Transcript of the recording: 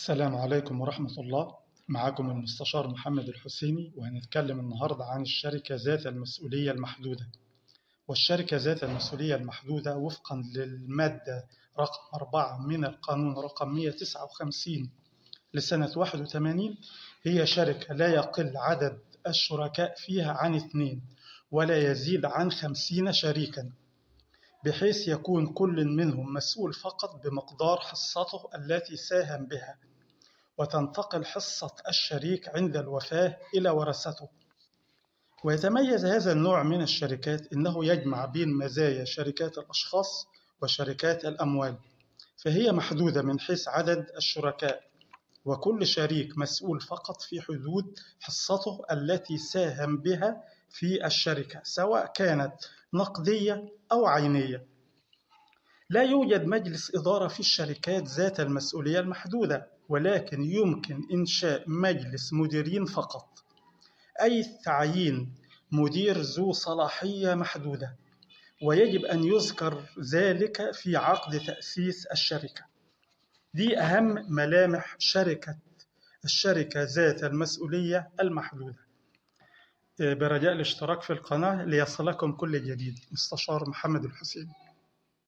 السلام عليكم ورحمة الله. معكم المستشار محمد الحسيني، وهنتكلم النهاردة عن الشركة ذات المسؤولية المحدودة. والشركة ذات المسؤولية المحدودة وفقا للمادة رقم 4 من القانون رقم 159 لسنة 81 هي شركة لا يقل عدد الشركاء فيها عن 2 ولا يزيد عن 50 شريكا، بحيث يكون كل منهم مسؤول فقط بمقدار حصته التي ساهم بها، وتنتقل حصة الشريك عند الوفاة إلى ورثته. ويتميز هذا النوع من الشركات أنه يجمع بين مزايا شركات الأشخاص وشركات الأموال، فهي محدودة من حيث عدد الشركاء، وكل شريك مسؤول فقط في حدود حصته التي ساهم بها في الشركة، سواء كانت نقدية أو عينية. لا يوجد مجلس إدارة في الشركات ذات المسؤولية المحدودة، ولكن يمكن إنشاء مجلس مديرين فقط، أي تعيين مدير ذو صلاحية محدودة، ويجب أن يذكر ذلك في عقد تأسيس الشركة. دي أهم ملامح الشركة ذات المسؤولية المحدودة. برجاء الاشتراك في القناة ليصلكم كل جديد. مستشار محمد الحسيني.